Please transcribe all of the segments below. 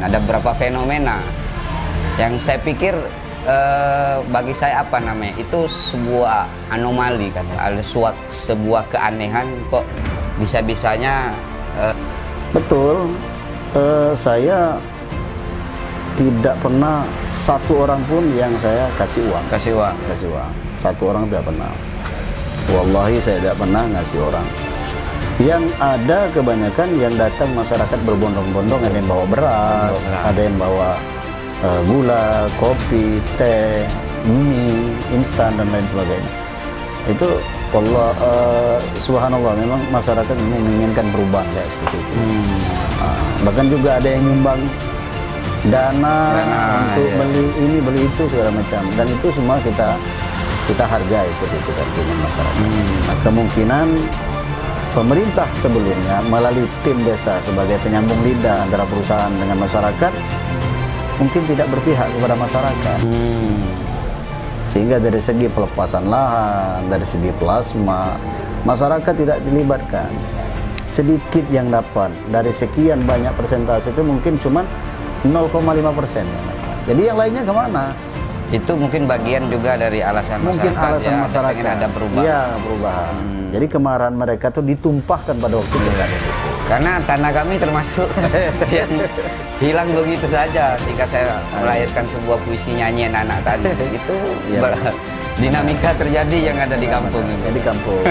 Ada beberapa fenomena yang saya pikir bagi saya apa namanya, itu sebuah anomali kan, ada sebuah keanehan kok bisa-bisanya. Betul, saya tidak pernah satu orang pun yang saya kasih uang. Satu orang tidak pernah. Wallahi saya tidak pernah ngasih orang. Yang ada kebanyakan yang datang masyarakat berbondong-bondong, ada yang bawa beras, ada yang bawa gula, kopi, teh, mie instan dan lain sebagainya. Itu Allah, subhanallah, memang masyarakat menginginkan perubahan kayak seperti itu. Bahkan juga ada yang nyumbang dana untuk beli ini beli itu segala macam, dan itu semua kita hargai seperti itu kan dengan masyarakat. Nah, kemungkinan pemerintah sebelumnya melalui tim desa sebagai penyambung lidah antara perusahaan dengan masyarakat mungkin tidak berpihak kepada masyarakat. Sehingga dari segi pelepasan lahan, dari segi plasma, masyarakat tidak dilibatkan. Sedikit yang dapat dari sekian banyak persentase itu mungkin cuma 0,5% yang dapat. Jadi yang lainnya kemana? Itu mungkin bagian juga dari alasan mungkin masyarakat, alasan ya, masyarakat ada perubahan. Iya, perubahan. Jadi kemarahan mereka tuh ditumpahkan pada waktu pilkada situ. Karena tanah kami termasuk yang hilang begitu saja, sehingga saya melahirkan sebuah puisi nyanyian anak tadi. Itu dinamika terjadi yang ada di kampung. Di kampung.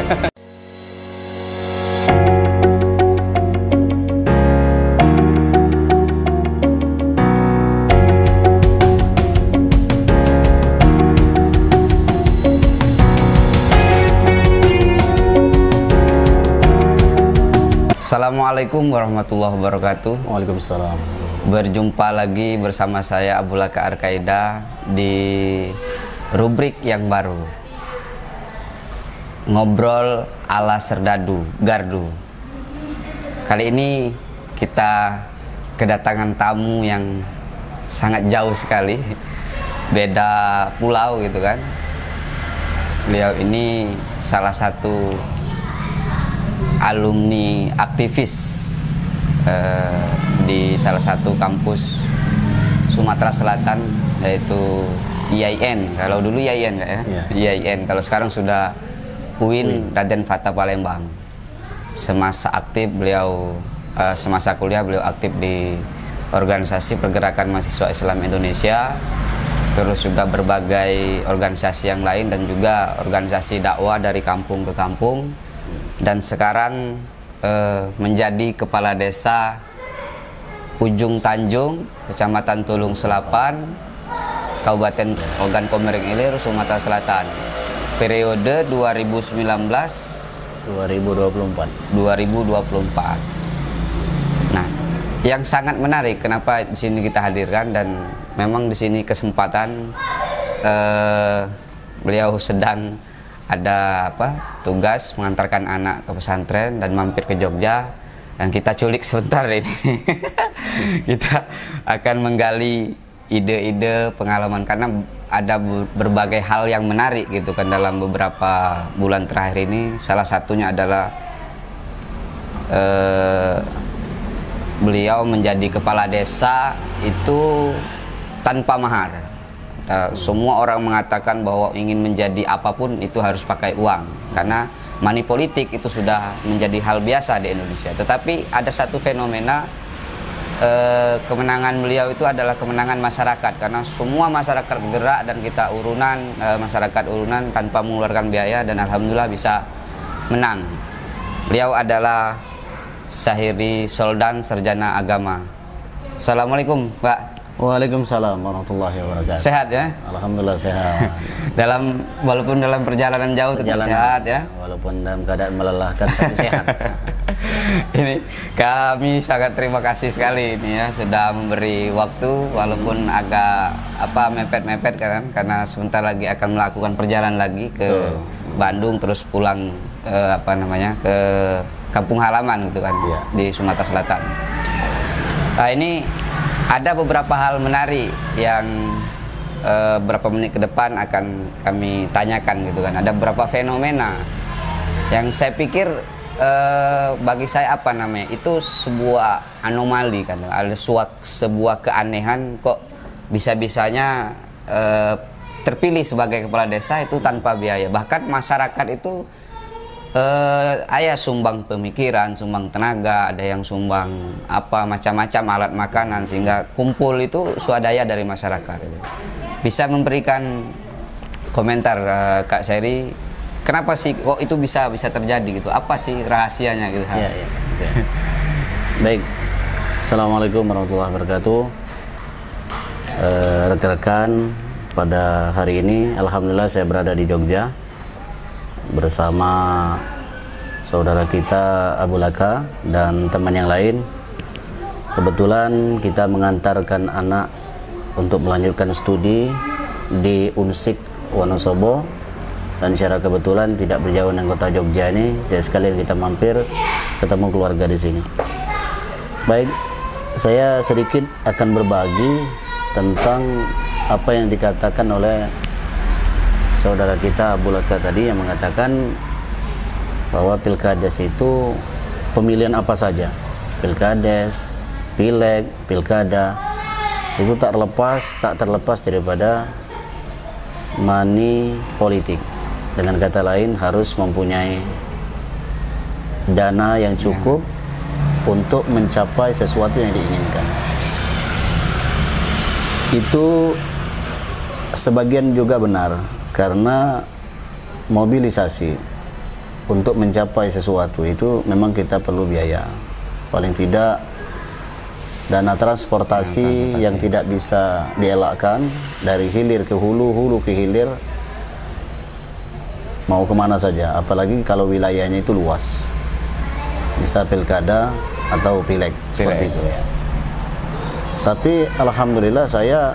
Assalamualaikum warahmatullahi wabarakatuh. Waalaikumsalam. Berjumpa lagi bersama saya Abulaka Arkaida di rubrik yang baru, Ngobrol ala Serdadu Gardu. Kali ini kita kedatangan tamu yang sangat jauh sekali, beda pulau gitu kan. Beliau ini salah satu alumni aktivis di salah satu kampus Sumatera Selatan, yaitu IAIN. Kalau dulu IAIN ya? IAIN. Kalau sekarang sudah UIN Raden Fatah Palembang. Semasa kuliah beliau aktif di organisasi pergerakan mahasiswa Islam Indonesia, terus juga berbagai organisasi yang lain dan juga organisasi dakwah dari kampung ke kampung. Dan sekarang menjadi kepala desa Ujung Tanjung, Kecamatan Tulung Selapan, Kabupaten Ogan Komering Ilir, Sumatera Selatan. Periode 2019-2024. Nah, yang sangat menarik kenapa di sini kita hadirkan, dan memang di sini kesempatan beliau sedang ada tugas mengantarkan anak ke pesantren dan mampir ke Jogja, dan kita culik sebentar ini. Kita akan menggali ide-ide pengalaman, karena ada berbagai hal yang menarik gitu kan dalam beberapa bulan terakhir ini. Salah satunya adalah beliau menjadi kepala desa itu tanpa mahar. Semua orang mengatakan bahwa ingin menjadi apapun itu harus pakai uang, karena money politik itu sudah menjadi hal biasa di Indonesia. Tetapi ada satu fenomena, kemenangan beliau itu adalah kemenangan masyarakat, karena semua masyarakat bergerak dan kita masyarakat urunan tanpa mengeluarkan biaya, dan alhamdulillah bisa menang. Beliau adalah Syahiri Soldan, sarjana agama. Assalamualaikum, Pak. Waalaikumsalam warahmatullahi wabarakatuh. Sehat ya? Alhamdulillah sehat. Walaupun dalam perjalanan jauh tetap sehat ya? Walaupun dalam keadaan melelahkan tapi sehat. Ini kami sangat terima kasih sekali ini ya, sudah memberi waktu walaupun agak mepet-mepet kan, karena sebentar lagi akan melakukan perjalanan lagi ke Bandung, terus pulang ke kampung halaman gitu kan, di Sumatera Selatan. Nah, ini ada beberapa hal menarik yang beberapa menit ke depan akan kami tanyakan gitu kan. Ada beberapa fenomena yang saya pikir bagi saya apa namanya, itu sebuah anomali kan, ada sebuah keanehan kok bisa-bisanya terpilih sebagai kepala desa itu tanpa biaya. Bahkan masyarakat itu sumbang pemikiran, sumbang tenaga, ada yang sumbang apa macam-macam alat makanan, sehingga kumpul itu swadaya dari masyarakat. Bisa memberikan komentar Kak Seri, kenapa sih kok itu bisa terjadi gitu? Apa sih rahasianya gitu? Ya. Baik. Assalamualaikum warahmatullahi wabarakatuh. Rekan-rekan, pada hari ini alhamdulillah saya berada di Jogja bersama saudara kita Abu Laka dan teman yang lain. Kebetulan kita mengantarkan anak untuk melanjutkan studi di Unsik Wonosobo, dan secara kebetulan tidak berjauh dengan kota Jogja ini, saya sekalian kita mampir ketemu keluarga di sini. Baik, saya sedikit akan berbagi tentang apa yang dikatakan oleh saudara kita Abu Laka tadi, yang mengatakan bahwa pilkades itu pemilihan apa saja, pilkades, pileg, pilkada, itu tak terlepas daripada money politik. Dengan kata lain, harus mempunyai dana yang cukup untuk mencapai sesuatu yang diinginkan. Itu sebagian juga benar, karena mobilisasi untuk mencapai sesuatu itu memang kita perlu biaya. Paling tidak dana transportasi yang tidak bisa dielakkan, dari hilir ke hulu, hulu ke hilir, mau kemana saja, apalagi kalau wilayahnya itu luas, bisa pilkada atau pileg seperti itu ya. Tapi alhamdulillah saya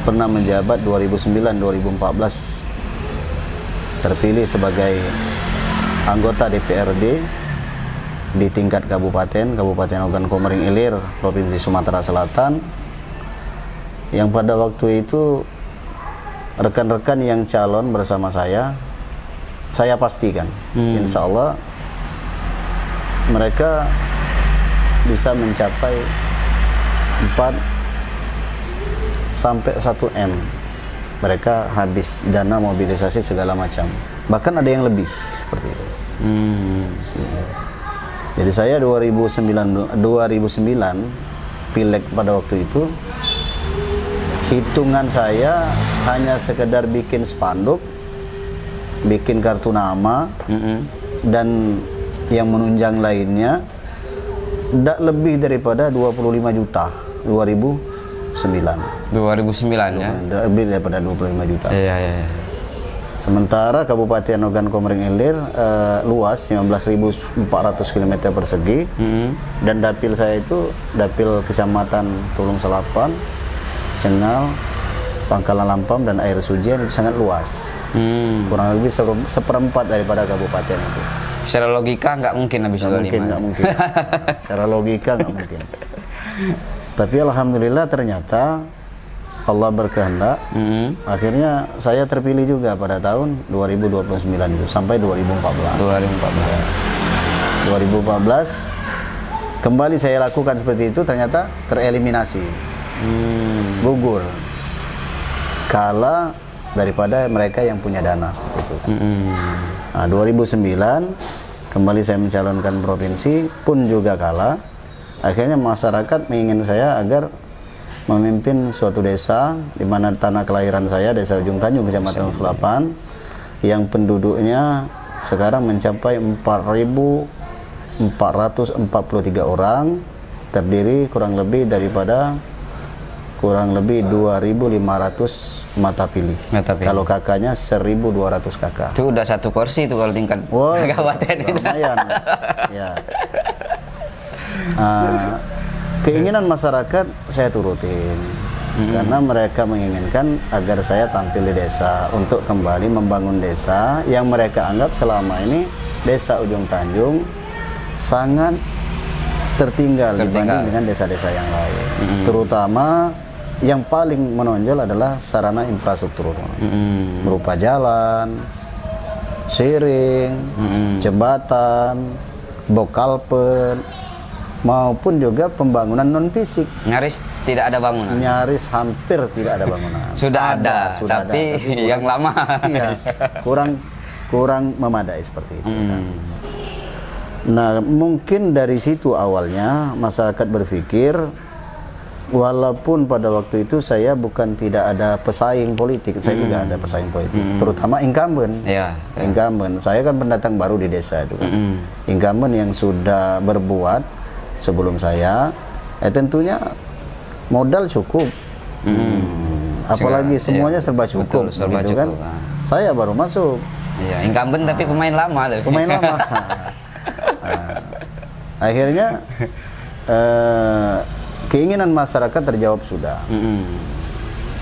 pernah menjabat 2009-2014, terpilih sebagai anggota DPRD di tingkat Kabupaten Ogan Komering Ilir, Provinsi Sumatera Selatan, yang pada waktu itu rekan-rekan yang calon bersama saya pastikan insya Allah mereka bisa mencapai 4 sampai 1 M. Mereka habis dana mobilisasi segala macam, bahkan ada yang lebih seperti itu. Jadi saya 2009 pileg pada waktu itu, hitungan saya hanya sekedar bikin spanduk, bikin kartu nama, dan yang menunjang lainnya tidak lebih daripada 25 juta 2009 ya, lebih daripada 25 juta. Iya. Sementara Kabupaten Ogan Komering Ilir luas 19.400 km persegi, dan dapil saya itu dapil Kecamatan Tulung Selapan, Cengal, Pangkalan Lampam, dan Air Sujian itu sangat luas. Kurang lebih seperempat daripada kabupaten itu. Secara logika nggak mungkin habis 25. Nggak mungkin. Secara logika nggak mungkin. Tapi alhamdulillah ternyata Allah berkehendak. Akhirnya saya terpilih juga pada tahun 2029 itu sampai 2014. 2014 kembali saya lakukan seperti itu, ternyata tereliminasi. Gugur. Kalah daripada mereka yang punya dana seperti itu. Nah, 2009 kembali saya mencalonkan provinsi, pun juga kalah. Akhirnya masyarakat menginginkan saya agar memimpin suatu desa di mana tanah kelahiran saya, Desa Ujung Tanjung, Kecamatan Selapan, yang penduduknya sekarang mencapai 4.443 orang, terdiri kurang lebih 2.500 mata pilih. Kalau kakaknya 1.200 kakak. Itu udah satu kursi itu kalau tingkat kabupaten itu. Lumayan. Ya. Keinginan masyarakat saya turutin, karena mereka menginginkan agar saya tampil di desa untuk kembali membangun desa yang mereka anggap selama ini Desa Ujung Tanjung sangat tertinggal dibanding dengan desa-desa yang lain. Terutama yang paling menonjol adalah sarana infrastruktur, berupa jalan, Siring, jembatan, bokalpen, maupun juga pembangunan non fisik. Nyaris tidak ada bangunan. Nyaris hampir tidak ada bangunan. Sudah ada, tapi yang lama. Iya, kurang memadai seperti itu. Nah, mungkin dari situ awalnya masyarakat berpikir, walaupun pada waktu itu saya bukan tidak ada pesaing politik, saya juga ada pesaing politik, terutama incumbent. Incumbent, saya kan pendatang baru di desa itu kan. Incumbent yang sudah berbuat sebelum saya, tentunya modal cukup, apalagi semuanya serba cukup, betul, serba cukup kan. Saya baru masuk. Incumbent tapi pemain lama. Pemain lama. Akhirnya keinginan masyarakat terjawab sudah.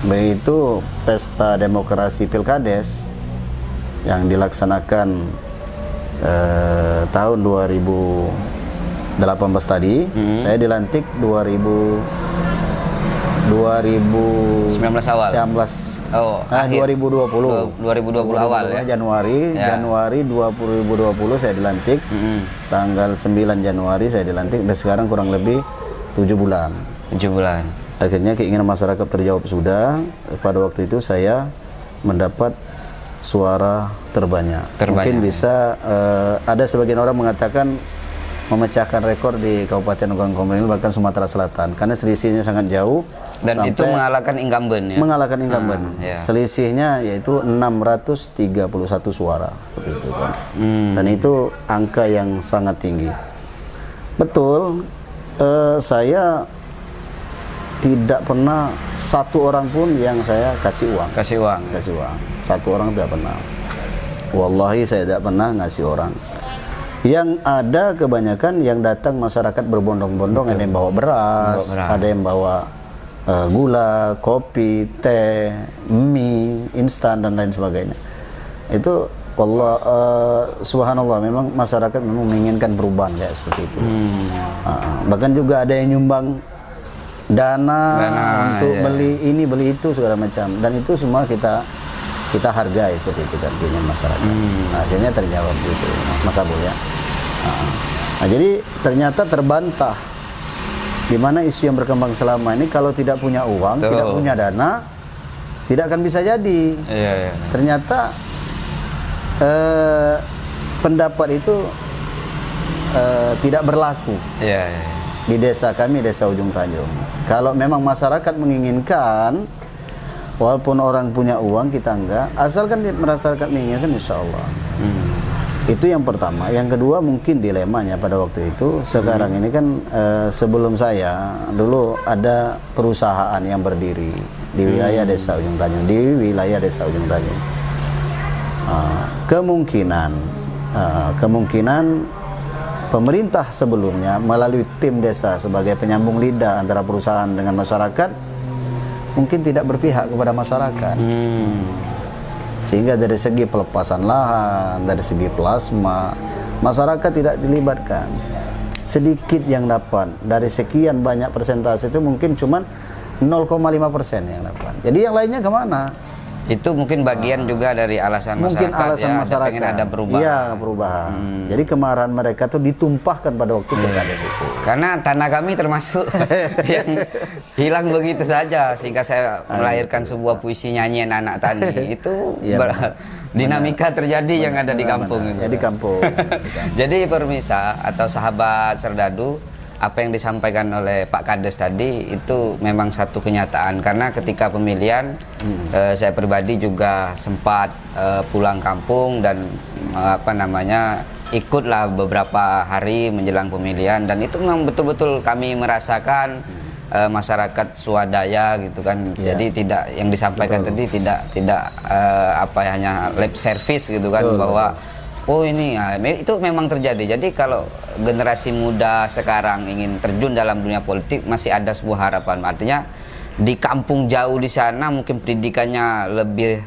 Begitu pesta demokrasi Pilkades yang dilaksanakan tahun 2018 tadi, saya dilantik 2019 awal. 2020 awal ya. Januari 2020 saya dilantik. Tanggal 9 Januari saya dilantik, dan sekarang kurang lebih 7 bulan. 7 bulan. Akhirnya keinginan masyarakat terjawab sudah. Pada waktu itu saya mendapat suara terbanyak. Mungkin bisa ada sebagian orang mengatakan memecahkan rekor di Kabupaten Ogan Komering bahkan Sumatera Selatan, karena selisihnya sangat jauh dan itu mengalahkan incumbent ya. Mengalahkan incumbent. Selisihnya yaitu 631 suara seperti itu kan. Dan itu angka yang sangat tinggi. Betul, saya tidak pernah satu orang pun yang saya kasih uang. Kasih uang. Satu orang tidak pernah. Wallahi saya tidak pernah ngasih orang. Yang ada kebanyakan yang datang masyarakat berbondong-bondong, ada yang bawa beras, ada yang bawa gula, kopi, teh, mie instan dan lain sebagainya. Itu wallah, subhanallah, memang masyarakat memang menginginkan perubahan ya seperti itu. Bahkan juga ada yang nyumbang dana untuk beli ini beli itu segala macam, dan itu semua kita hargai seperti itu kan keinginan masyarakat. Nah, akhirnya terjawab gitu Mas Abul ya. Nah, jadi ternyata terbantah di mana isu yang berkembang selama ini, kalau tidak punya uang, tidak punya dana, tidak akan bisa jadi. Ternyata pendapat itu tidak berlaku di desa kami, desa Ujung Tanjung. Kalau memang masyarakat menginginkan, walaupun orang punya uang kita enggak, asalkan masyarakat menginginkan, insya Allah. Itu yang pertama. Yang kedua, mungkin dilemanya pada waktu itu, sekarang ini kan sebelum saya dulu ada perusahaan yang berdiri di wilayah desa Ujung Tanjung, kemungkinan pemerintah sebelumnya melalui tim desa sebagai penyambung lidah antara perusahaan dengan masyarakat mungkin tidak berpihak kepada masyarakat. Sehingga dari segi pelepasan lahan, dari segi plasma, masyarakat tidak dilibatkan. Sedikit yang dapat dari sekian banyak persentase itu mungkin cuma 0,5% yang dapat. Jadi yang lainnya kemana? Itu mungkin bagian juga dari alasan mungkin masyarakat, alasan masyarakat pengen ada perubahan. Iya, perubahan. Jadi kemarahan mereka tuh ditumpahkan pada waktu Pilkades itu. Karena tanah kami termasuk yang hilang begitu saja, sehingga saya melahirkan sebuah puisi nyanyian anak tani. Itu dinamika terjadi yang ada di kampung. Ya, di kampung. Jadi permisa atau sahabat Serdadu, apa yang disampaikan oleh Pak Kades tadi itu memang satu kenyataan, karena ketika pemilihan saya pribadi juga sempat pulang kampung dan ikutlah beberapa hari menjelang pemilihan, dan itu memang betul-betul kami merasakan masyarakat swadaya gitu kan. Jadi tidak yang disampaikan tadi tidak hanya lip service gitu kan, bahwa oh ini itu memang terjadi. Jadi kalau generasi muda sekarang ingin terjun dalam dunia politik, masih ada sebuah harapan. Artinya di kampung jauh di sana mungkin pendidikannya lebih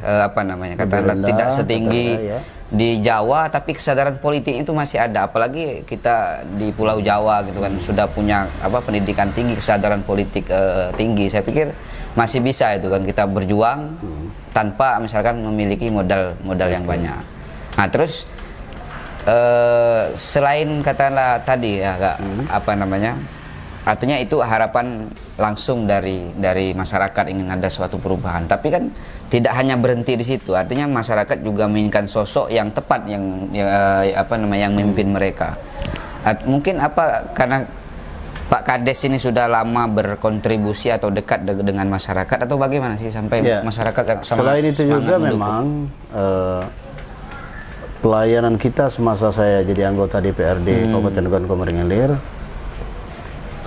katakanlah tidak setinggi di Jawa, tapi kesadaran politik itu masih ada. Apalagi kita di Pulau Jawa gitu kan, sudah punya pendidikan tinggi, kesadaran politik tinggi. Saya pikir masih bisa itu kan kita berjuang tanpa misalkan memiliki modal yang banyak. Nah terus selain katakanlah tadi ya Kak, apa namanya, artinya itu harapan langsung dari masyarakat ingin ada suatu perubahan, tapi kan tidak hanya berhenti di situ, artinya masyarakat juga menginginkan sosok yang tepat yang apa namanya yang memimpin mereka. Mungkin apa karena Pak Kades ini sudah lama berkontribusi atau dekat dengan masyarakat atau bagaimana sih sampai masyarakat selain itu juga mendukung. Memang pelayanan kita semasa saya jadi anggota DPRD Kabupaten Komering Ilir,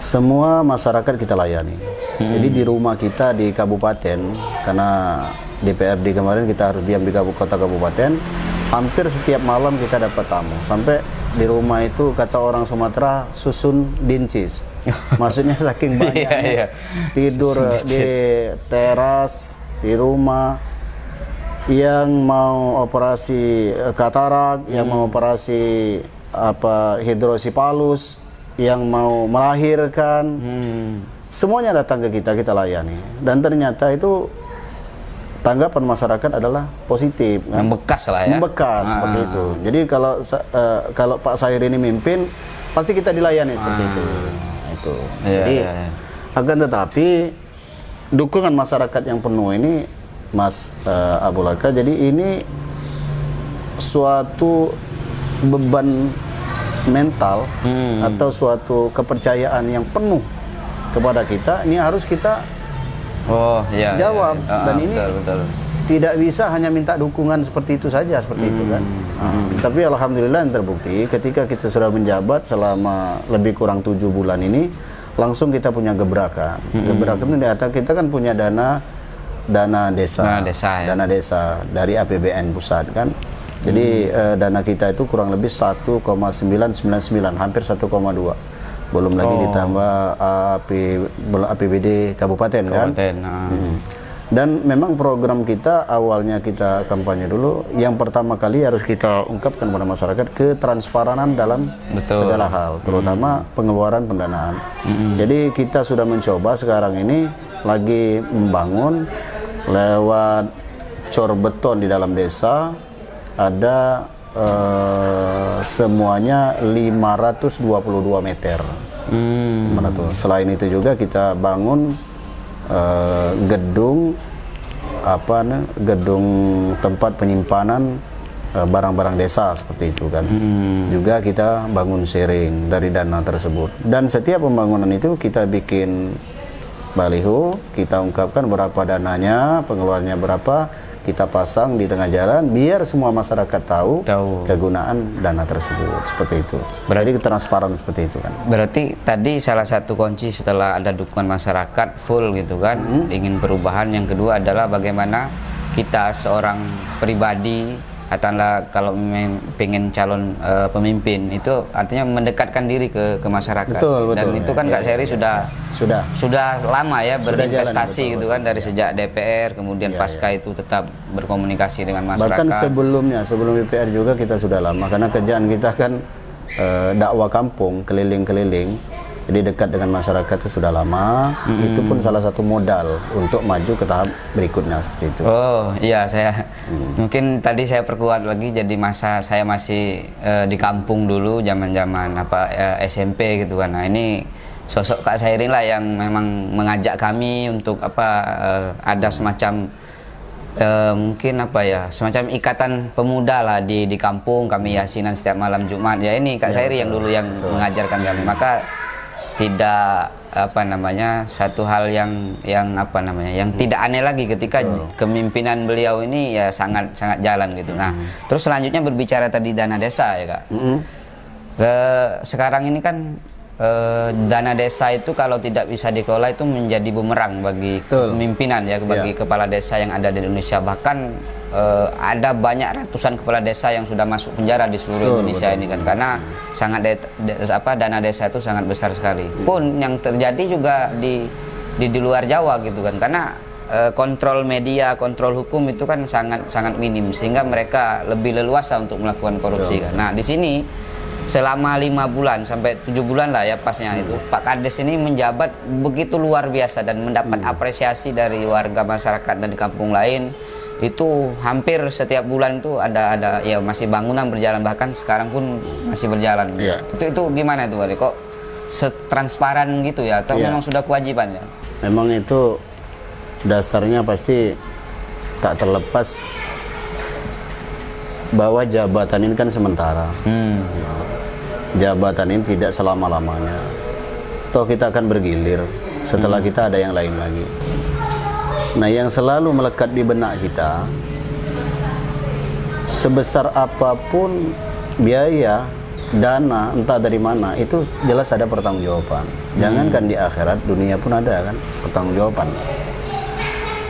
semua masyarakat kita layani. Jadi di rumah kita di kabupaten, karena DPRD kemarin kita harus diam di kota kabupaten, hampir setiap malam kita dapat tamu. Sampai di rumah itu kata orang Sumatera susun dincis. Maksudnya saking banyaknya tidur di teras, di rumah. Yang mau operasi katarak, yang mau operasi hidrosipalus, yang mau melahirkan, semuanya datang ke kita layani. Dan ternyata itu tanggapan masyarakat adalah positif, kan? Membekas lah ya. Membekas seperti itu. Jadi kalau Pak Sair ini mimpin, pasti kita dilayani seperti itu. Itu. Jadi akan tetapi dukungan masyarakat yang penuh ini, Mas Abu Laka, jadi ini suatu beban mental atau suatu kepercayaan yang penuh kepada kita, ini harus kita jawab. Dan ini betul. Tidak bisa hanya minta dukungan seperti itu saja, seperti itu kan. Tapi alhamdulillah yang terbukti ketika kita sudah menjabat selama lebih kurang 7 bulan ini, langsung kita punya gebrakan. Gebrakan itu kita kan punya dana desa dari APBN pusat kan. Jadi dana kita itu kurang lebih 1,999, hampir 1,2. Belum lagi ditambah APBD kabupaten kan. Dan memang program kita awalnya kita kampanye dulu, yang pertama kali harus kita ungkapkan kepada masyarakat ketransparanan dalam segala hal, terutama pengeluaran pendanaan. Jadi kita sudah mencoba sekarang ini lagi membangun lewat cor beton di dalam desa, ada semuanya 522 meter. Selain itu juga kita bangun gedung tempat penyimpanan barang-barang desa seperti itu kan. Juga kita bangun sharing dari dana tersebut. Dan setiap pembangunan itu kita bikin baliho, kita ungkapkan berapa dananya, pengeluarannya berapa, kita pasang di tengah jalan biar semua masyarakat tahu kegunaan dana tersebut, seperti itu. Berarti transparan seperti itu kan. Berarti tadi salah satu kunci setelah ada dukungan masyarakat full gitu kan, ingin perubahan. Yang kedua adalah bagaimana kita seorang pribadi katakanlah kalau pengen calon pemimpin itu artinya mendekatkan diri ke masyarakat. Betul. Dan itu kan Kak Seri sudah lama ya berinvestasi gitu kan, dari sejak DPR kemudian pasca itu tetap berkomunikasi dengan masyarakat. Bahkan sebelum DPR juga kita sudah lama, karena kerjaan kita kan dakwah kampung keliling-keliling. Jadi dekat dengan masyarakat itu sudah lama. Itu pun salah satu modal untuk maju ke tahap berikutnya seperti itu. Oh iya, saya mungkin tadi saya perkuat lagi, jadi masa saya masih di kampung dulu, zaman-zaman SMP gitu kan. Nah ini sosok Kak Sairin lah yang memang mengajak kami untuk ada semacam mungkin semacam ikatan pemuda lah di kampung. Kami yasinan setiap malam Jumat. Ya ini Kak Sairi yang dulu yang mengajarkan kami. Maka tidak satu hal yang tidak aneh lagi ketika kepemimpinan beliau ini ya sangat jalan gitu. Nah, terus selanjutnya berbicara tadi dana desa ya Kak. Sekarang ini kan dana desa itu kalau tidak bisa dikelola itu menjadi bumerang bagi kepemimpinan ya, bagi kepala desa yang ada di Indonesia. Bahkan ada banyak ratusan kepala desa yang sudah masuk penjara di seluruh Indonesia ini kan, karena dana desa itu sangat besar sekali. Pun yang terjadi juga di luar Jawa gitu kan, karena kontrol media, kontrol hukum itu kan sangat minim, sehingga mereka lebih leluasa untuk melakukan korupsi kan. Nah di sini selama 5 bulan sampai 7 bulan lah ya pasnya itu, Pak Kades ini menjabat begitu luar biasa dan mendapat apresiasi dari warga masyarakat dan di kampung lain. itu hampir setiap bulan itu ada ya masih bangunan berjalan, bahkan sekarang pun masih berjalan. Iya. Itu gimana itu Wali? Kok setransparan gitu ya? Atau Iya. memang sudah kewajiban ya? Memang itu dasarnya pasti tak terlepas bahwa jabatan ini kan sementara. Jabatan ini tidak selama-lamanya. Toh kita akan bergilir, setelah kita ada yang lain lagi. Nah, yang selalu melekat di benak kita, sebesar apapun biaya, dana, entah dari mana, itu jelas ada pertanggungjawaban. Jangankan di akhirat, dunia pun ada kan pertanggungjawaban.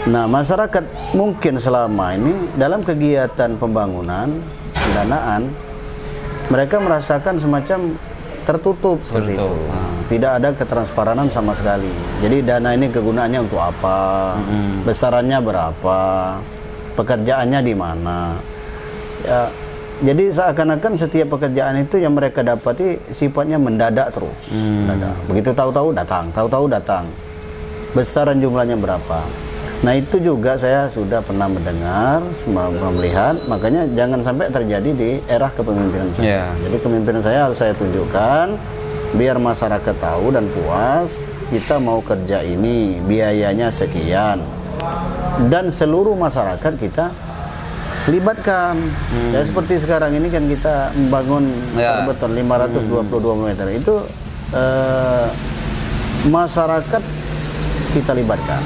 Nah, masyarakat mungkin selama ini dalam kegiatan pembangunan, pendanaan, mereka merasakan semacam tertutup seperti itu. Tidak ada ketransparanan sama sekali. Jadi dana ini kegunaannya untuk apa, besarannya berapa, pekerjaannya di mana. Ya, jadi seakan-akan setiap pekerjaan itu yang mereka dapati sifatnya mendadak terus. Mendadak. Begitu tahu-tahu datang. Besaran jumlahnya berapa. Nah, itu juga saya sudah pernah mendengar, melihat, makanya jangan sampai terjadi di era kepemimpinan saya. Jadi kepemimpinan saya harus saya tunjukkan, biar masyarakat tahu dan puas, kita mau kerja ini, biayanya sekian. Dan seluruh masyarakat kita libatkan. Ya, seperti sekarang ini kan kita membangun beton 522 meter, itu masyarakat kita libatkan.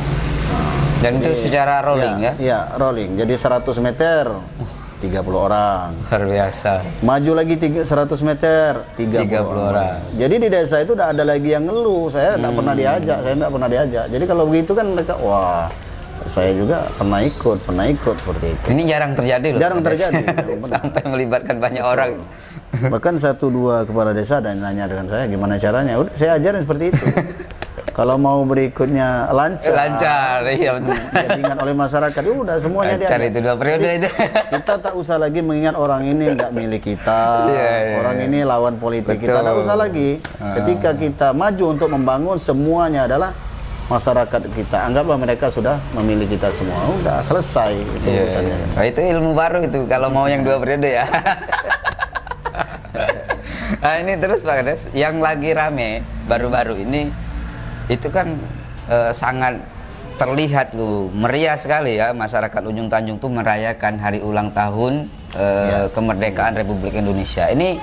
Dan itu secara rolling ya? Iya, rolling. Jadi 100 meter 30 orang. Luar biasa. Maju lagi 100 meter 30 orang. Jadi di desa itu udah ada lagi yang ngeluh, saya tidak pernah diajak, Jadi kalau begitu kan mereka, wah, saya juga pernah ikut seperti itu. Ini jarang terjadi loh. Jarang terjadi. Sampai melibatkan banyak orang. Bahkan 1-2 kepala desa dan nanya dengan saya gimana caranya. Udah, saya ajarin seperti itu. Kalau mau berikutnya lancar, iya betul. Diingat oleh masyarakat, udah semuanya lancar itu 2 periode itu. Kita tak usah lagi mengingat orang ini nggak milik kita, orang ini lawan politik kita, tak usah lagi. Ketika kita maju untuk membangun, semuanya adalah masyarakat kita. Anggaplah mereka sudah memilih kita semua, udah selesai itu urusannya. Nah, itu ilmu baru itu kalau mau yang 2 periode ya. Nah, ini terus Pak Kades, yang lagi rame baru-baru ini itu kan sangat terlihat tuh meriah sekali ya, masyarakat Ujung Tanjung tuh merayakan hari ulang tahun kemerdekaan Republik Indonesia. Ini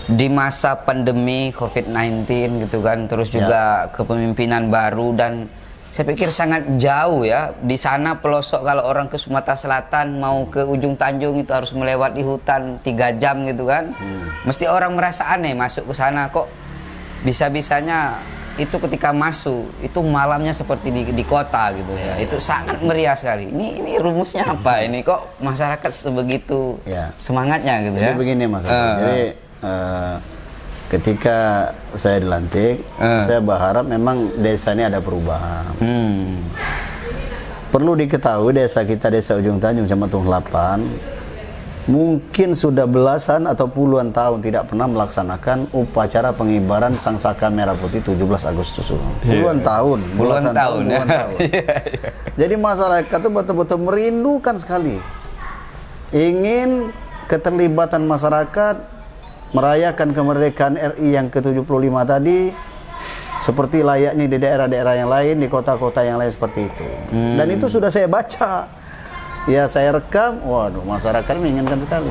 di masa pandemi COVID-19 gitu kan, terus juga kepemimpinan baru, dan saya pikir sangat jauh ya. Di sana pelosok, kalau orang ke Sumatera Selatan mau ke Ujung Tanjung itu harus melewati hutan 3 jam gitu kan. Mesti orang merasa aneh masuk ke sana, kok bisa-bisanya itu ketika masuk itu malamnya seperti di kota gitu ya. Itu sangat meriah sekali. Ini rumusnya apa ini, kok masyarakat sebegitu semangatnya gitu ya? Jadi begini Mas. Jadi ketika saya dilantik, saya berharap memang desa ini ada perubahan. Perlu diketahui desa kita, Desa Ujung Tanjung, Kecamatan 8, mungkin sudah belasan atau puluhan tahun tidak pernah melaksanakan upacara pengibaran Sang Saka Merah Putih 17 Agustus. Puluhan tahun. Jadi masyarakat itu betul-betul merindukan sekali, ingin keterlibatan masyarakat merayakan kemerdekaan RI yang ke-75 tadi seperti layaknya di daerah-daerah yang lain, di kota-kota yang lain seperti itu. Dan itu sudah saya baca. Ya, saya rekam, waduh, masyarakat menginginkan sekali.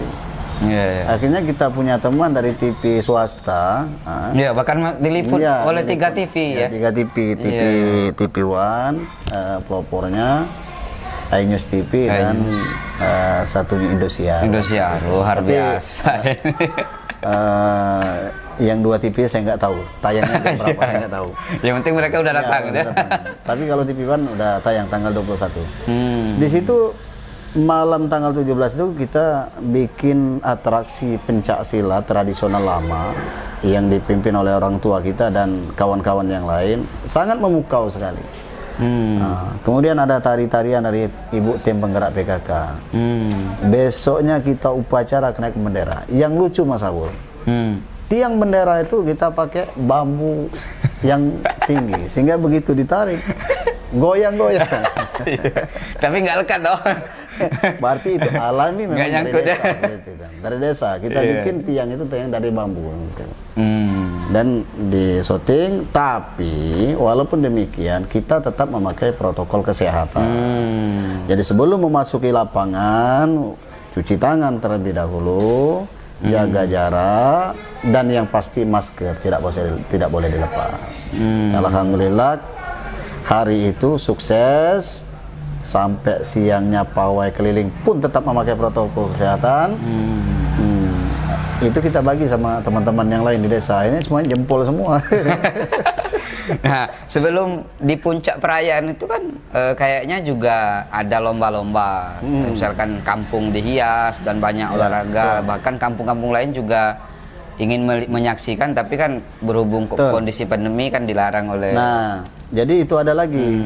Akhirnya kita punya teman dari TV swasta. Bahkan diliput oleh 3 TV ya. 3 TV, TV One, pelopornya, iNews TV dan satunya Indosiar. Luar biasa. Yang 2 TV saya nggak tahu tayangnya jam berapa, saya nggak tahu. Yang penting mereka udah datang ya. Tapi kalau TV One udah tayang tanggal 21. Di situ malam tanggal 17 itu kita bikin atraksi pencak silat tradisional lama yang dipimpin oleh orang tua kita dan kawan-kawan yang lain, sangat memukau sekali. Nah, kemudian ada tari-tarian dari ibu tim penggerak PKK. Besoknya kita upacara kenaik bendera. Yang lucu Mas Abul, tiang bendera itu kita pakai bambu yang tinggi sehingga begitu ditarik goyang-goyang. Tapi nggak lekat dong. Berarti itu alami memang Nggak dari nyangkut, desa. Gitu kan. Dari desa kita bikin tiang itu tiang dari bambu. Gitu. Dan di syuting, tapi walaupun demikian kita tetap memakai protokol kesehatan. Jadi sebelum memasuki lapangan, cuci tangan terlebih dahulu, jaga jarak, dan yang pasti masker tidak boleh dilepas. Alhamdulillah hari itu sukses, sampai siangnya pawai keliling pun tetap memakai protokol kesehatan. Itu kita bagi sama teman-teman yang lain di desa. Ini semuanya jempol semua. Nah, sebelum di puncak perayaan itu kan kayaknya juga ada lomba-lomba. Misalkan kampung dihias dan banyak olahraga. Bahkan kampung-kampung lain juga ingin menyaksikan, tapi kan berhubung kondisi pandemi kan dilarang oleh. Nah, jadi itu ada lagi.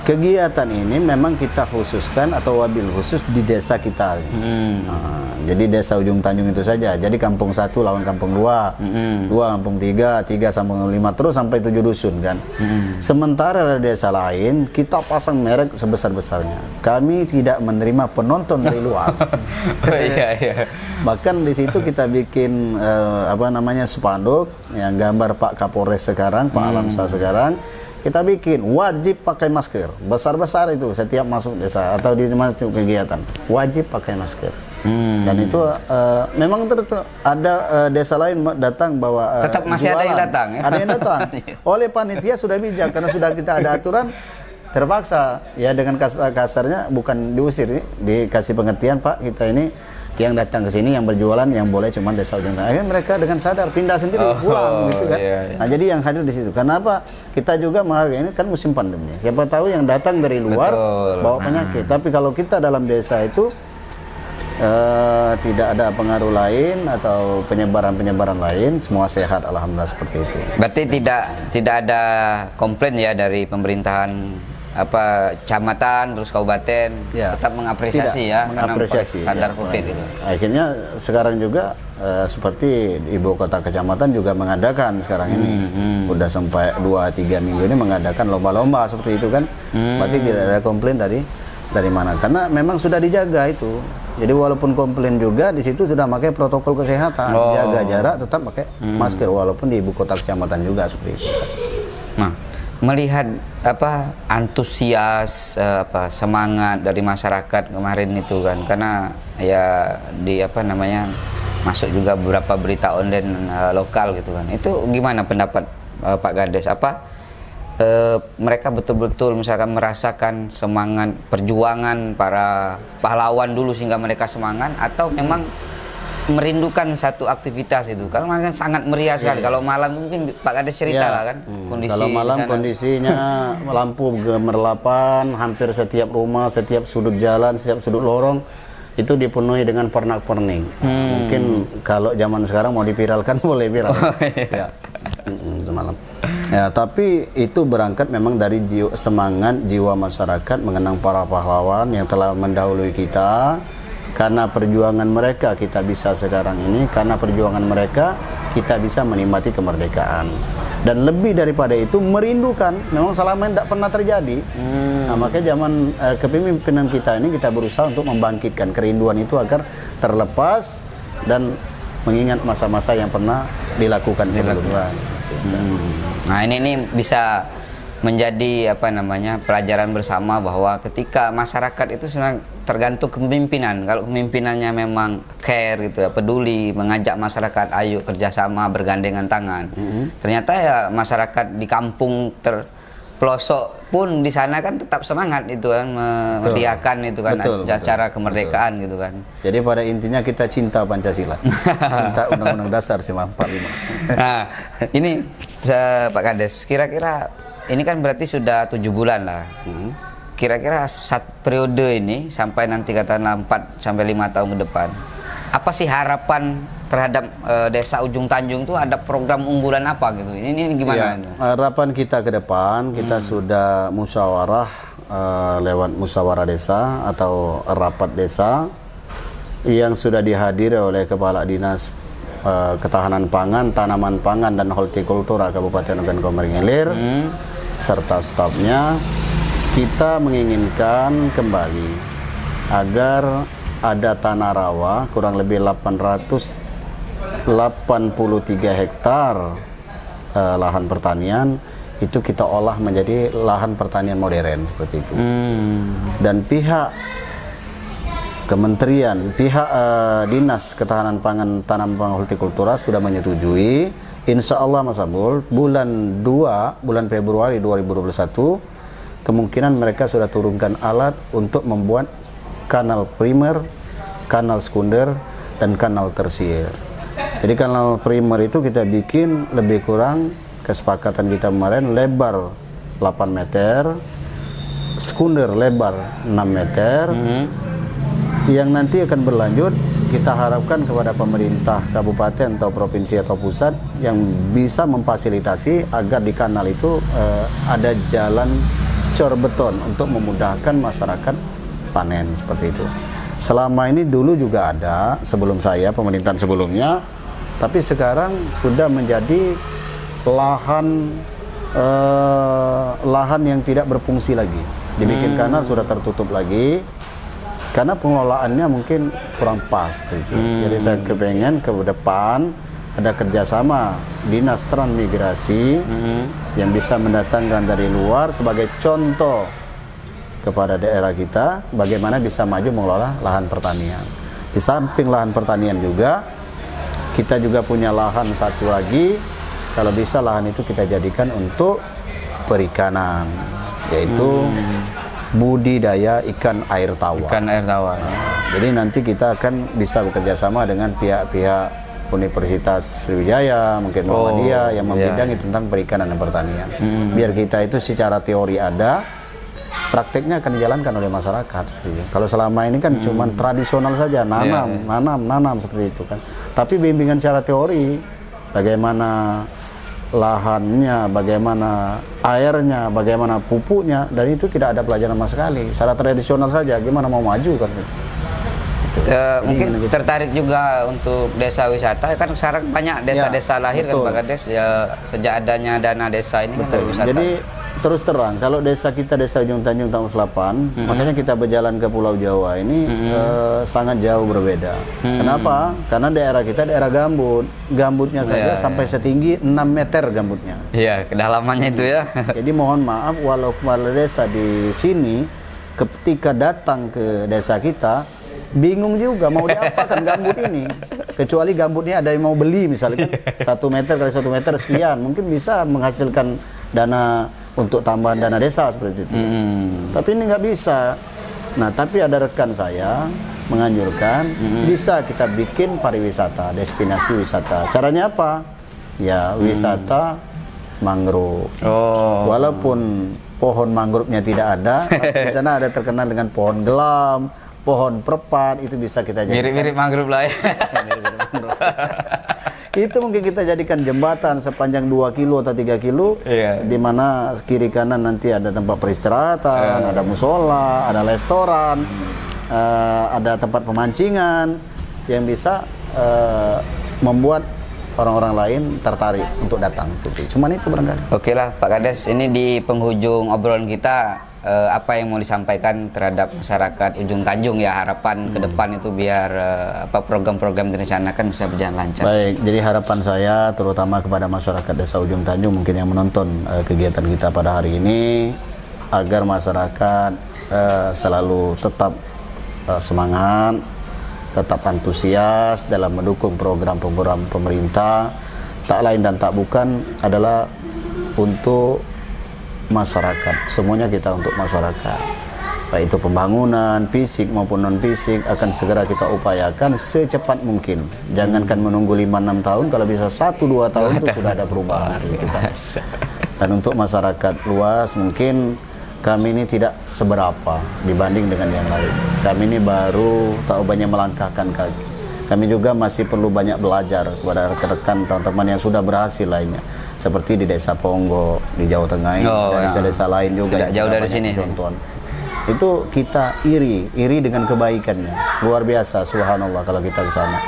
Kegiatan ini memang kita khususkan atau wabil khusus di desa kita. Nah, jadi desa Ujung Tanjung itu saja. Jadi kampung 1 lawan kampung 2, 2 kampung 3, 3 kampung 5, terus sampai 7 dusun kan. Sementara di desa lain kita pasang merek sebesar-besarnya. Kami tidak menerima penonton dari luar. Bahkan di situ kita bikin spanduk yang gambar Pak Kapolres sekarang, Pak Alamsa sekarang. Kita bikin wajib pakai masker, besar-besar itu setiap masuk desa atau di mana kegiatan wajib pakai masker. Dan itu memang ada desa lain datang bawa tetap masih jualan. ada yang datang ya? Ada yang datang. Oleh panitia sudah bijak karena sudah kita ada aturan, terpaksa ya dengan kasarnya bukan diusir, dikasih pengertian, Pak, kita ini yang datang ke sini yang berjualan yang boleh cuma desa Ujung Tanjung. Akhirnya mereka dengan sadar pindah sendiri pulang gitu kan. Nah, jadi yang hadir di situ. Kenapa? Kita juga menghargai ini kan musim pandemi. Siapa tahu yang datang dari luar bawa penyakit. Tapi kalau kita dalam desa itu tidak ada pengaruh lain atau penyebaran lain, semua sehat alhamdulillah seperti itu. Berarti tidak ada komplain ya dari pemerintahan kecamatan terus kabupaten, tetap mengapresiasi mengapresiasi standar COVID itu. Akhirnya sekarang juga seperti ibu kota kecamatan juga mengadakan sekarang ini udah sampai 2-3 minggu ini mengadakan lomba-lomba seperti itu kan. Berarti tidak ada komplain dari mana, karena memang sudah dijaga itu. Jadi walaupun komplain juga di situ sudah pakai protokol kesehatan, jaga jarak, tetap pakai masker walaupun di ibu kota kecamatan juga seperti itu. Nah, melihat antusias semangat dari masyarakat kemarin itu kan, karena ya masuk juga beberapa berita online lokal gitu kan, itu gimana pendapat Pak Gades? Mereka betul-betul misalkan merasakan semangat perjuangan para pahlawan dulu sehingga mereka semangat, atau memang merindukan satu aktivitas itu? Kalau malam kan sangat meriah sekali. Kalau malam mungkin Pak Kades cerita lah kan kondisi. Kalau malam kondisinya lampu gemerlapan, hampir setiap rumah, setiap sudut jalan, setiap sudut lorong itu dipenuhi dengan pernak-pernik. Mungkin kalau zaman sekarang mau dipiralkan boleh viral. Semalam. Ya, tapi itu berangkat memang dari semangat jiwa masyarakat mengenang para pahlawan yang telah mendahului kita. Karena perjuangan mereka kita bisa sekarang ini, karena perjuangan mereka kita bisa menikmati kemerdekaan. Dan lebih daripada itu merindukan, memang selama ini tidak pernah terjadi. Nah, makanya zaman kepemimpinan kita ini kita berusaha untuk membangkitkan kerinduan itu agar terlepas dan mengingat masa-masa yang pernah dilakukan sebelumnya. Nah, ini bisa menjadi pelajaran bersama bahwa ketika masyarakat itu sebenarnya tergantung kepemimpinan. Kalau kepemimpinannya memang care gitu ya, peduli, mengajak masyarakat ayo kerjasama bergandengan tangan. Ternyata ya masyarakat di kampung pelosok pun di sana kan tetap semangat itu kan, meriahkan itu kan acara kemerdekaan gitu kan. Jadi pada intinya kita cinta Pancasila, cinta Undang-Undang Dasar 45. Nah, ini Pak Kades, kira-kira ini kan berarti sudah 7 bulan lah. Kira-kira periode ini sampai nanti katakanlah 4 sampai 5 tahun ke depan, apa sih harapan terhadap desa Ujung Tanjung itu? Ada program unggulan apa gitu? Ini gimana? Harapan kita ke depan, kita sudah musyawarah lewat musyawarah desa atau rapat desa yang sudah dihadiri oleh Kepala Dinas Ketahanan Pangan, Tanaman Pangan dan Hortikultura Kabupaten Ogan Komering Ilir serta stafnya. Kita menginginkan kembali agar ada tanah rawa kurang lebih 883 hektar lahan pertanian itu kita olah menjadi lahan pertanian modern seperti itu. Dan pihak kementerian, pihak Dinas Ketahanan Pangan Tanaman Pangan Hortikultura sudah menyetujui. Insya Allah Mas Abdul, bulan Februari 2021 kemungkinan mereka sudah turunkan alat untuk membuat kanal primer, kanal sekunder, dan kanal tersier. Jadi kanal primer itu kita bikin lebih kurang kesepakatan kita kemarin lebar 8 meter, sekunder lebar 6 meter, yang nanti akan berlanjut. Kita harapkan kepada pemerintah kabupaten atau provinsi atau pusat yang bisa memfasilitasi agar di kanal itu ada jalan cor beton untuk memudahkan masyarakat panen seperti itu. Selama ini dulu juga ada sebelum saya, pemerintahan sebelumnya, tapi sekarang sudah menjadi lahan yang tidak berfungsi lagi. Dibikin kanal sudah tertutup lagi karena pengelolaannya mungkin kurang pas gitu. Jadi saya kepengen ke depan ada kerjasama Dinas Transmigrasi yang bisa mendatangkan dari luar sebagai contoh kepada daerah kita bagaimana bisa maju mengelola lahan pertanian. Di samping lahan pertanian juga kita juga punya lahan satu lagi, kalau bisa lahan itu kita jadikan untuk perikanan, yaitu budidaya ikan air tawar. Ikan air tawar. Jadi nanti kita akan bisa bekerja sama dengan pihak-pihak Universitas Sriwijaya, mungkin Muhammadiyah yang membidangi tentang perikanan dan pertanian. Biar kita itu secara teori ada, prakteknya akan dijalankan oleh masyarakat. Kalau selama ini kan cuma tradisional saja, nanam seperti itu kan. Tapi bimbingan secara teori, bagaimana lahannya, bagaimana airnya, bagaimana pupuknya, dan itu tidak ada pelajaran sama sekali. Secara tradisional saja, gimana mau maju kan? Mungkin tertarik juga untuk desa wisata, kan sekarang banyak desa-desa lahir kan Pak Kades ya, sejak adanya dana desa ini kan dari wisata. Jadi terus terang, kalau desa kita, desa Ujung Tanjung tahun 8, makanya kita berjalan ke Pulau Jawa ini sangat jauh berbeda. Kenapa? Karena daerah kita daerah gambut, gambutnya saja sampai setinggi 6 meter gambutnya. Iya, kedalamannya itu ya. Jadi mohon maaf, walau kepala desa di sini ketika datang ke desa kita bingung juga mau diapakan gambut ini, kecuali gambutnya ada yang mau beli misalnya kan 1 meter kali 1 meter sekian, mungkin bisa menghasilkan dana untuk tambahan dana desa seperti itu. Tapi ini nggak bisa. Nah, tapi ada rekan saya menganjurkan bisa kita bikin pariwisata, destinasi wisata. Caranya apa? Ya wisata mangrove. Walaupun pohon mangrove-nya tidak ada, tapi di sana ada terkenal dengan pohon gelam, pohon perpat, itu bisa kita jadikan. Mirip-mirip mangrove lah ya. Itu mungkin kita jadikan jembatan sepanjang 2 kilo atau 3 kilo, di mana kiri kanan nanti ada tempat peristirahatan, ada musola, ada restoran, ada tempat pemancingan yang bisa membuat orang-orang lain tertarik untuk datang. Cuman itu barangkali. Oke lah Pak Kades, ini di penghujung obrolan kita, apa yang mau disampaikan terhadap masyarakat Ujung Tanjung ya, harapan ke depan itu biar program-program direncanakan bisa berjalan lancar. Baik, jadi harapan saya terutama kepada masyarakat desa Ujung Tanjung mungkin yang menonton kegiatan kita pada hari ini, agar masyarakat selalu tetap semangat, tetap antusias dalam mendukung program-program pemerintah. Tak lain dan tak bukan adalah untuk masyarakat, semuanya kita untuk masyarakat, baik itu pembangunan fisik maupun non fisik akan segera kita upayakan secepat mungkin. Jangankan menunggu 5-6 tahun, kalau bisa 1-2 tahun itu sudah ada perubahan gitu kan. Dan untuk masyarakat luas mungkin kami ini tidak seberapa dibanding dengan yang lain. Kami ini baru tahu banyak melangkahkan kaki. Kami juga masih perlu banyak belajar kepada rekan-rekan teman-teman yang sudah berhasil lainnya. Seperti di Desa Ponggo di Jawa Tengah ini, desa-desa lain juga tidak jauh dari sini. Contohan. Itu kita iri dengan kebaikannya. Luar biasa, subhanallah kalau kita ke sana.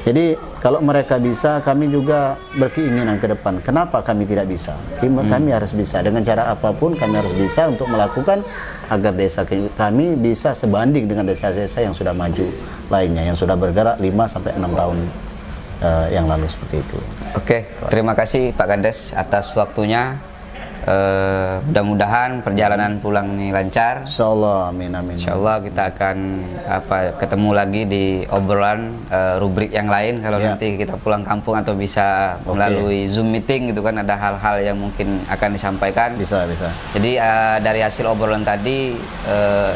Jadi kalau mereka bisa, kami juga berkeinginan ke depan. Kenapa kami tidak bisa? Kami harus bisa. Dengan cara apapun kami harus bisa untuk melakukan agar desa kami bisa sebanding dengan desa-desa yang sudah maju lainnya, yang sudah bergerak 5-6 tahun yang lalu seperti itu. Oke, terima kasih Pak Kades atas waktunya. Mudah-mudahan perjalanan pulang ini lancar. Insyaallah, amin amin. Insyaallah kita akan ketemu lagi di obrolan rubrik yang lain kalau nanti kita pulang kampung atau bisa melalui Zoom meeting gitu kan, ada hal-hal yang mungkin akan disampaikan. Bisa. Jadi dari hasil obrolan tadi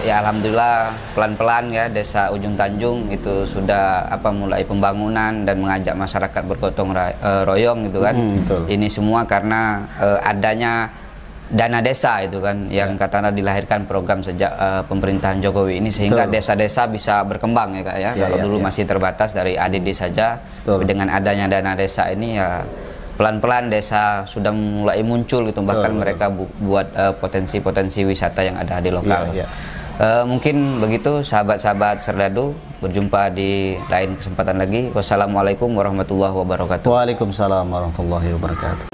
ya alhamdulillah pelan-pelan ya Desa Ujung Tanjung itu sudah mulai pembangunan dan mengajak masyarakat bergotong royong gitu kan. Ini semua karena adanya dana desa itu kan yang katanya dilahirkan program sejak pemerintahan Jokowi ini, sehingga desa-desa bisa berkembang ya Kak ya. Kalau dulu masih terbatas dari ADD saja, tapi dengan adanya dana desa ini ya pelan-pelan desa sudah mulai muncul gitu, bahkan mereka buat potensi-potensi wisata yang ada di lokal. Mungkin begitu sahabat-sahabat Serdadu, berjumpa di lain kesempatan lagi. Wassalamualaikum warahmatullahi wabarakatuh. Waalaikumsalam warahmatullahi wabarakatuh.